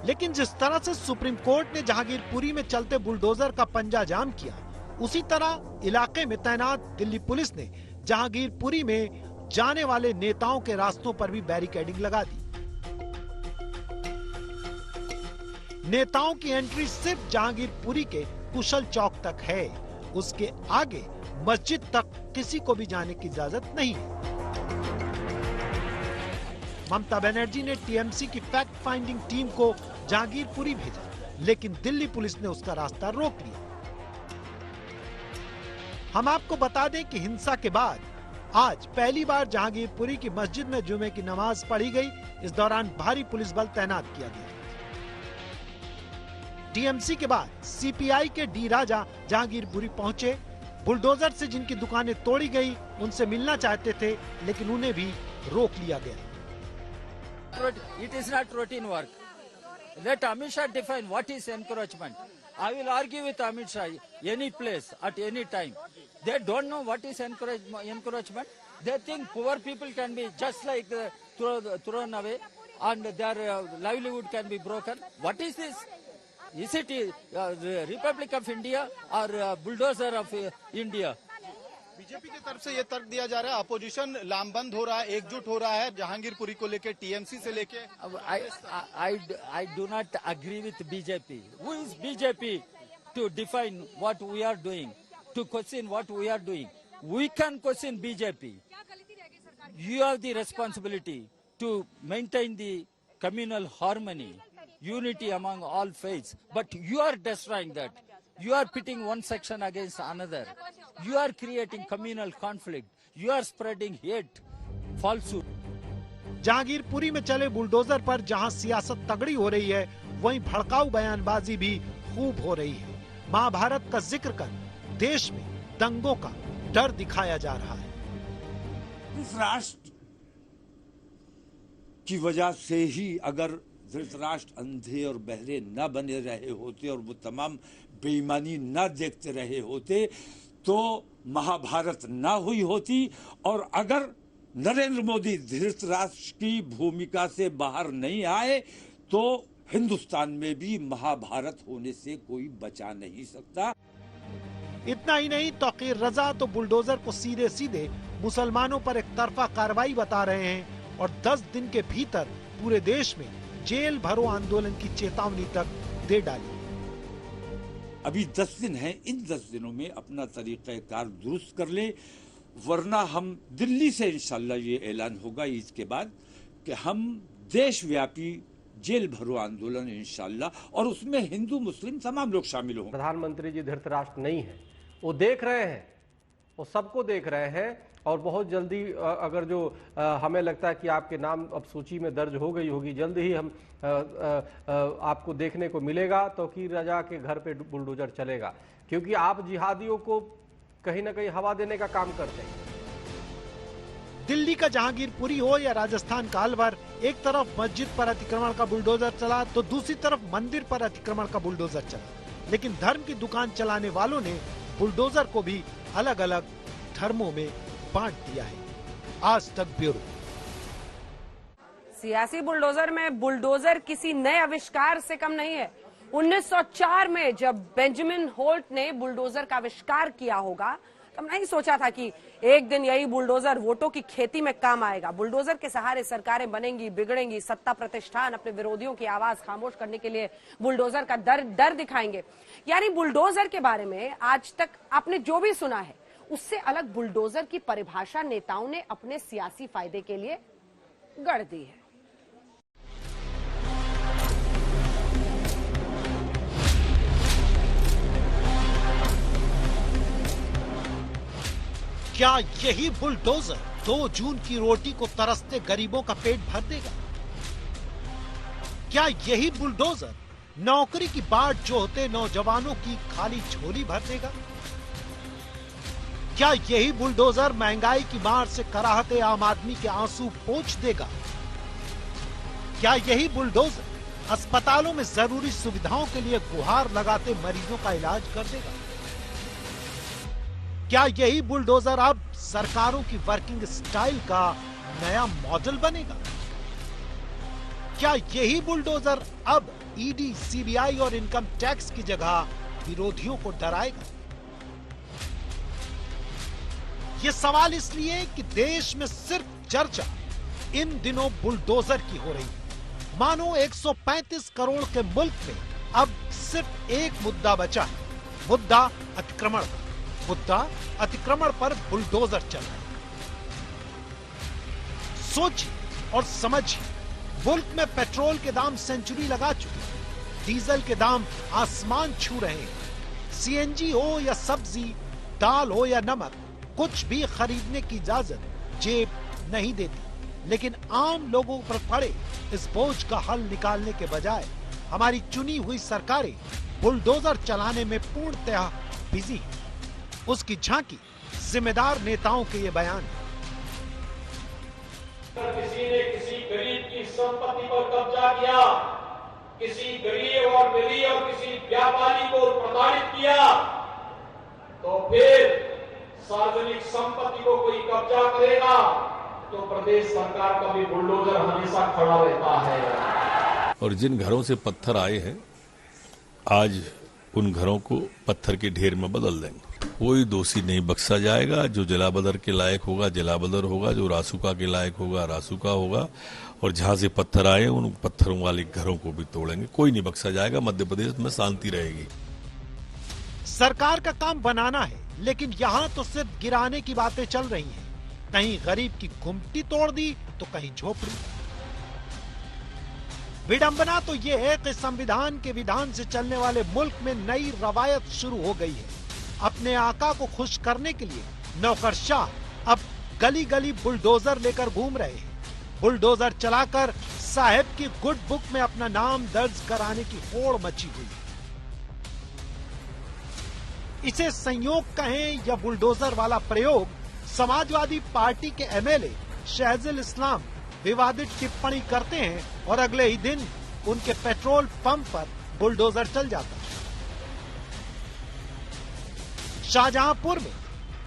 लेकिन जिस तरह से सुप्रीम कोर्ट ने जहांगीरपुरी में चलते बुलडोजर का पंजा जाम किया, उसी तरह इलाके में तैनात दिल्ली पुलिस ने जहांगीरपुरी में जाने वाले नेताओं के रास्तों पर भी बैरिकेडिंग लगा दी। नेताओं की एंट्री सिर्फ जहांगीरपुरी के कुशल चौक तक है, उसके आगे मस्जिद तक किसी को भी जाने की इजाजत नहीं है। ममता बनर्जी ने टीएमसी की फैक्ट फाइंडिंग टीम को जहांगीरपुरी भेजा, लेकिन दिल्ली पुलिस ने उसका रास्ता रोक लिया। हम आपको बता दें कि हिंसा के बाद आज पहली बार जहांगीरपुरी की मस्जिद में जुमे की नमाज पढ़ी गई। इस दौरान भारी पुलिस बल तैनात किया गया। टीएमसी के बाद सीपीआई के डी राजा जहांगीरपुरी पहुंचे। बुलडोजर से जिनकी दुकानें तोड़ी गई, उनसे मिलना चाहते थे, लेकिन उन्हें भी रोक लिया गया। It is not routine work. Let Amit Shah define what is encroachment. I will argue with Amit Shah any place at any time. They don't know what is encroachment. They think poor people can be just like thrown away and their livelihood can be broken. What is this? Is it the Republic of India or bulldozer of India? BJP की तरफ से ये तर्क दिया जा रहा है, opposition लामबंद हो रहा है, एकजुट हो रहा है जहांगीरपुरी को लेके, टीएमसी से लेके। I do not agree with BJP. Who is BJP to define what we are doing, to question what we are doing? We can question BJP. You have the responsibility to maintain the communal harmony, unity among all faiths, but you are destroying that. You are pitting one section against another. You are creating communal conflict. You are spreading hate, falsehood. Jahangirpuri में चले bulldozer पर जहां सियासत तगड़ी हो रही है, वहीं भड़काऊ बयानबाजी भी खूब हो रही है। महाभारत का जिक्र कर देश में दंगों का डर दिखाया जा रहा है। इस राष्ट्र की वजह से ही अगर धृतराष्ट्र अंधे और बहरे न बने रहे होते और वो तमाम बेईमानी न देखते रहे होते तो महाभारत न हुई होती, और अगर नरेंद्र मोदी धृतराष्ट्र की भूमिका से बाहर नहीं आए तो हिंदुस्तान में भी महाभारत होने से कोई बचा नहीं सकता। इतना ही नहीं, तौकीर रजा तो बुलडोजर को सीधे सीधे मुसलमानों पर एक तरफा कार्रवाई बता रहे हैं और 10 दिन के भीतर पूरे देश में जेल भरो आंदोलन की चेतावनी तक दे डाली। अभी 10 दिन हैं, इन 10 दिनों में अपना तरीक़ाकार दुरुस्त कर ले, वरना हम दिल्ली से इंशाल्लाह ये ऐलान होगा ईद के बाद कि हम देशव्यापी जेल भरो आंदोलन इंशाल्लाह, और उसमें हिंदू मुस्लिम तमाम लोग शामिल होंगे। प्रधानमंत्री जी धृतराष्ट्र नहीं है, वो देख रहे हैं, वो सबको देख रहे हैं, और बहुत जल्दी अगर जो हमें लगता है कि आपके नाम अब सूची में दर्ज हो गई होगी, जल्द ही हम आपको देखने को मिलेगा। तौकीर रजा के घर पे बुलडोजर चलेगा, क्योंकि आप जिहादियों को कहीं ना कहीं हवा देने का काम करते हैं। दिल्ली का जहांगीरपुरी हो या राजस्थान का अलवर, एक तरफ मस्जिद पर अतिक्रमण का बुलडोजर चला तो दूसरी तरफ मंदिर पर अतिक्रमण का बुलडोजर चला। लेकिन धर्म की दुकान चलाने वालों ने बुलडोजर को भी अलग अलग धर्मों में बांट दिया है। आज तक ब्यूरो। सियासी बुलडोजर में बुलडोजर किसी नए आविष्कार से कम नहीं है। 1904 में जब बेंजामिन होल्ट ने बुलडोजर का आविष्कार किया होगा, तब नहीं सोचा था कि एक दिन यही बुलडोजर वोटों की खेती में काम आएगा। बुलडोजर के सहारे सरकारें बनेंगी, बिगड़ेंगी, सत्ता प्रतिष्ठान अपने विरोधियों की आवाज खामोश करने के लिए बुलडोजर का डर दिखाएंगे। यानी बुलडोजर के बारे में आज तक आपने जो भी सुना है, उससे अलग बुलडोजर की परिभाषा नेताओं ने अपने सियासी फायदे के लिए गढ़ दी है। क्या यही बुलडोजर 2 जून की रोटी को तरसते गरीबों का पेट भर देगा? क्या यही बुलडोजर नौकरी की बाट जोहते नौजवानों की खाली झोली भर देगा? क्या यही बुलडोजर महंगाई की मार से कराहते आम आदमी के आंसू पोंछ देगा? क्या यही बुलडोजर अस्पतालों में जरूरी सुविधाओं के लिए गुहार लगाते मरीजों का इलाज कर देगा? क्या यही बुलडोजर अब सरकारों की वर्किंग स्टाइल का नया मॉडल बनेगा? क्या यही बुलडोजर अब ईडी, सीबीआई और इनकम टैक्स की जगह विरोधियों को डराएगा? ये सवाल इसलिए कि देश में सिर्फ चर्चा इन दिनों बुलडोजर की हो रही है। मानो 135 करोड़ के मुल्क में अब सिर्फ एक मुद्दा बचा है, मुद्दा अतिक्रमण का। मुद्दा अतिक्रमण पर बुलडोजर चल रहा है। सोचिए और समझिए, मुल्क में पेट्रोल के दाम सेंचुरी लगा चुके हैं, डीजल के दाम आसमान छू रहे हैं। सीएनजी हो या सब्जी, दाल हो या नमक, कुछ भी खरीदने की इजाजत जेब नहीं देती। लेकिन आम लोगों पर पड़े इस बोझ का हल निकालने के बजाय हमारी चुनी हुई सरकारें बुलडोजर चलाने में पूर्णतः बिजी है। उसकी झांकी जिम्मेदार नेताओं के ये बयान। किसी ने किसी गरीब की संपत्ति पर कब्जा किया, किसी गरीब और मिली और किसी व्यापारी को प्रताड़ित किया, तो फिर सार्वजनिक संपत्ति को कोई कब्जा करेगा तो प्रदेश सरकार का भी बुलडोजर हमेशा खड़ा रहता है। और जिन घरों से पत्थर आए हैं, आज उन घरों को पत्थर के ढेर में बदल देंगे। कोई दोषी नहीं बख्शा जाएगा। जो जलाबदर के लायक होगा जलाबदर होगा, जो रासुका के लायक होगा रासुका होगा, और जहां से पत्थर आए उन पत्थरों वाले घरों को भी तोड़ेंगे। कोई नहीं बख्शा जाएगा। मध्य प्रदेश में शांति रहेगी। सरकार का काम बनाना है, लेकिन यहाँ तो सिर्फ गिराने की बातें चल रही हैं। कहीं गरीब की गुमटी तोड़ दी तो कहीं झोपड़ी। विडंबना तो यह है कि संविधान के विधान से चलने वाले मुल्क में नई रवायत शुरू हो गई है। अपने आका को खुश करने के लिए नौकरशाह अब गली गली बुलडोजर लेकर घूम रहे हैं। बुलडोजर चलाकर साहब की गुड बुक में अपना नाम दर्ज कराने की होड़ मची हुई है। इसे संयोग कहें या बुलडोजर वाला प्रयोग, समाजवादी पार्टी के एमएलए शहजुल इस्लाम विवादित टिप्पणी करते हैं और अगले ही दिन उनके पेट्रोल पंप पर बुलडोजर चल जाता है। शाहजहांपुर में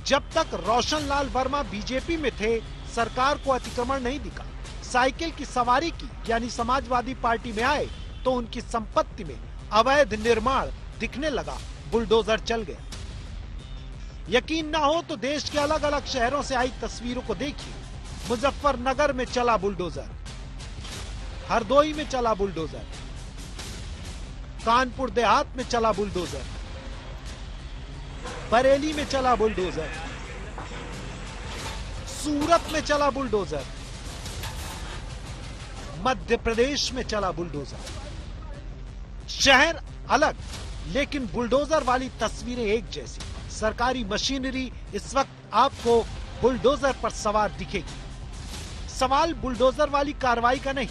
जब तक रोशन लाल वर्मा बीजेपी में थे, सरकार को अतिक्रमण नहीं दिखा। साइकिल की सवारी की यानी समाजवादी पार्टी में आए तो उनकी संपत्ति में अवैध निर्माण दिखने लगा, बुलडोजर चल गया। यकीन ना हो तो देश के अलग अलग शहरों से आई तस्वीरों को देखिए। मुजफ्फरनगर में चला बुलडोजर, हरदोई में चला बुलडोजर, कानपुर देहात में चला बुलडोजर, बरेली में चला बुलडोजर, सूरत में चला बुलडोजर, मध्य प्रदेश में चला बुलडोजर। शहर अलग लेकिन बुलडोजर वाली तस्वीरें एक जैसी। सरकारी मशीनरी इस वक्त आपको बुलडोजर पर सवार दिखेगी। सवाल बुलडोजर वाली कार्रवाई का नहीं,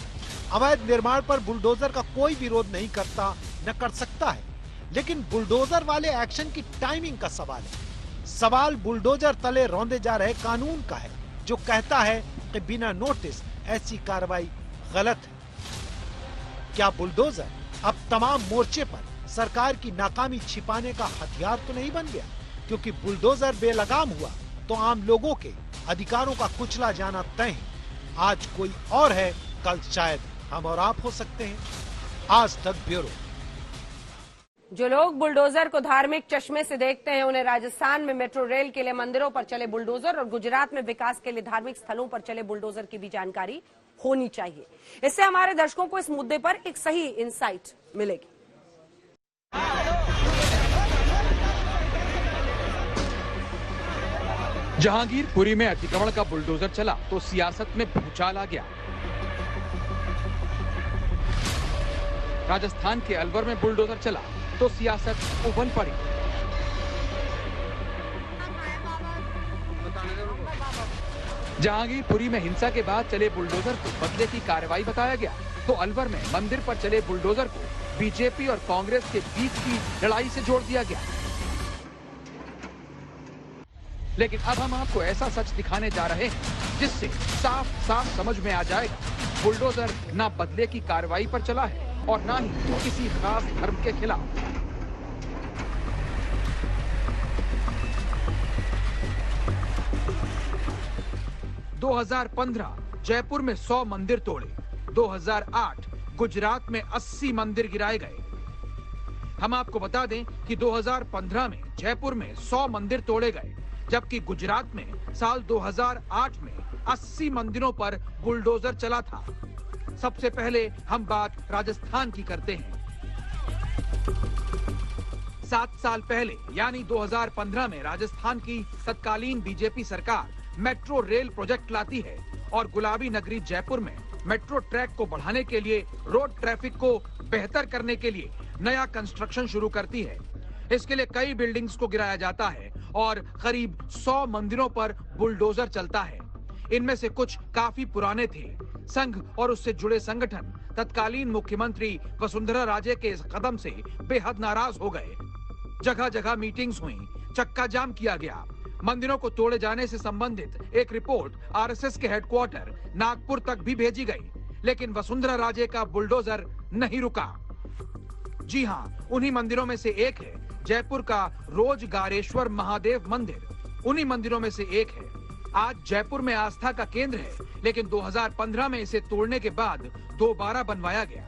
अवैध निर्माण पर बुलडोजर का कोई विरोध नहीं करता, न कर सकता है, लेकिन बुलडोजर वाले एक्शन की टाइमिंग का सवाल है। सवाल बुलडोजर तले रौंदे जा रहे कानून का है, जो कहता है कि बिना नोटिस ऐसी कार्रवाई गलत है। क्या बुलडोजर अब तमाम मोर्चे पर सरकार की नाकामी छिपाने का हथियार तो नहीं बन गया? क्योंकि बुलडोजर बेलगाम हुआ तो आम लोगों के अधिकारों का कुचला जाना तय है। आज कोई और है, कल शायद हम और आप हो सकते हैं। आज तक ब्यूरो। जो लोग बुलडोजर को धार्मिक चश्मे से देखते हैं, उन्हें राजस्थान में मेट्रो रेल के लिए मंदिरों पर चले बुलडोजर और गुजरात में विकास के लिए धार्मिक स्थलों पर चले बुलडोजर की भी जानकारी होनी चाहिए। इससे हमारे दर्शकों को इस मुद्दे पर एक सही इंसाइट मिलेगी। जहांगीरपुरी में अतिक्रमण का बुलडोजर चला तो सियासत में भूचाल आ गया। राजस्थान के अलवर में बुलडोजर चला तो सियासत उबल पड़ी। जहांगीरपुरी में हिंसा के बाद चले बुलडोजर को बदले की कार्रवाई बताया गया तो अलवर में मंदिर पर चले बुलडोजर को बीजेपी और कांग्रेस के बीच की लड़ाई से जोड़ दिया गया। लेकिन अब हम आपको ऐसा सच दिखाने जा रहे हैं जिससे साफ साफ समझ में आ जाएगा, बुलडोजर ना बदले की कार्रवाई पर चला है और ना ही किसी खास धर्म के खिलाफ। (2015) जयपुर में 100 मंदिर तोड़े, 2008 गुजरात में 80 मंदिर गिराए गए। हम आपको बता दें कि 2015 में जयपुर में 100 मंदिर तोड़े गए, जबकि गुजरात में साल 2008 में 80 मंदिरों पर बुलडोजर चला था। सबसे पहले हम बात राजस्थान की करते हैं। 7 साल पहले यानी 2015 में राजस्थान की तत्कालीन बीजेपी सरकार मेट्रो रेल प्रोजेक्ट लाती है और गुलाबी नगरी जयपुर में मेट्रो ट्रैक को बढ़ाने के लिए, रोड ट्रैफिक को बेहतर करने के लिए नया कंस्ट्रक्शन शुरू करती है। इसके लिए कई बिल्डिंग्स को गिराया जाता है और करीब 100 मंदिरों पर बुलडोजर चलता है। इनमें से कुछ काफी पुराने थे। संघ और उससे जुड़े संगठन तत्कालीन मुख्यमंत्री वसुंधरा राजे के इस कदम से बेहद नाराज हो गए। जगह जगह मीटिंग्स हुई, चक्का जाम किया गया। मंदिरों को तोड़े जाने से संबंधित एक रिपोर्ट आरएसएस के हेडक्वार्टर नागपुर तक भी भेजी गई, लेकिन वसुंधरा राजे का बुलडोजर नहीं रुका। जी हाँ, उन्हीं मंदिरों में से एक है जयपुर का रोजगारेश्वर महादेव मंदिर। उन्हीं मंदिरों में से एक है। आज जयपुर में आस्था का केंद्र है, लेकिन 2015 में इसे तोड़ने के बाद दोबारा बनवाया गया।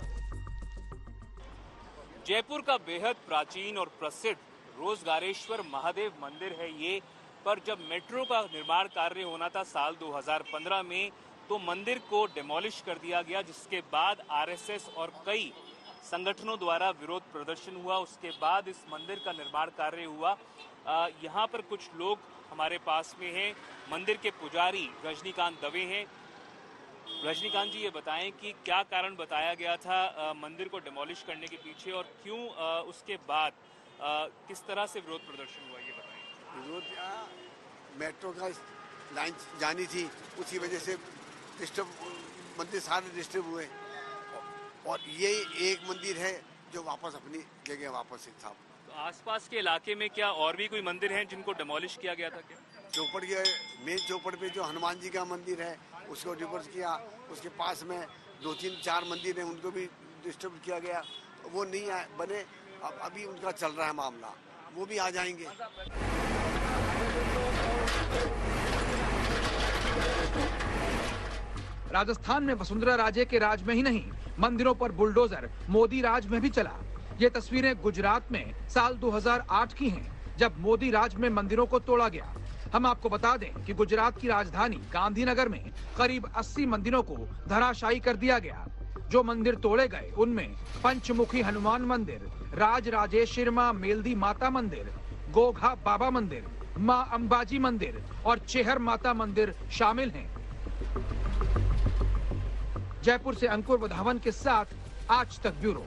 जयपुर का बेहद प्राचीन और प्रसिद्ध रोजगारेश्वर महादेव मंदिर है ये, पर जब मेट्रो का निर्माण कार्य होना था साल 2015 में, तो मंदिर को डिमोलिश कर दिया गया, जिसके बाद आरएसएस और कई संगठनों द्वारा विरोध प्रदर्शन हुआ। उसके बाद इस मंदिर का निर्माण कार्य हुआ। यहाँ पर कुछ लोग हमारे पास में हैं। मंदिर के पुजारी रजनीकांत दवे हैं। रजनीकांत जी, ये बताएं कि क्या कारण बताया गया था मंदिर को डिमोलिश करने के पीछे, और क्यों उसके बाद किस तरह से विरोध प्रदर्शन हुआ, ये बताएं। विरोध मेट्रो का लाइन जानी थी, उसी वजह से मंदिर सारे डिस्टर्ब हुए, और ये एक मंदिर है जो वापस अपनी जगह वापस था। तो आसपास के इलाके में क्या और भी कोई मंदिर हैं जिनको डिमोलिश किया गया था क्या? चौपड़ के मेन चौपड़ पे जो हनुमान जी का मंदिर है उसको डिमोलिश किया। उसके पास में 2-3-4 मंदिर हैं, उनको भी डिस्टर्ब किया गया। वो नहीं बने, अब अभी उनका चल रहा है मामला, वो भी आ जाएंगे। राजस्थान में वसुंधरा राजे के राज में ही नहीं, मंदिरों पर बुलडोजर मोदी राज में भी चला। ये तस्वीरें गुजरात में साल 2008 की हैं, जब मोदी राज में मंदिरों को तोड़ा गया। हम आपको बता दें कि गुजरात की राजधानी गांधीनगर में करीब 80 मंदिरों को धराशायी कर दिया गया। जो मंदिर तोड़े गए उनमें पंचमुखी हनुमान मंदिर, राज राजेश्वरी मां मेलदी माता मंदिर, गोघा बाबा मंदिर, मां अंबाजी मंदिर और चेहर माता मंदिर शामिल हैं। जयपुर से अंकुर वधावन के साथ आज तक ब्यूरो।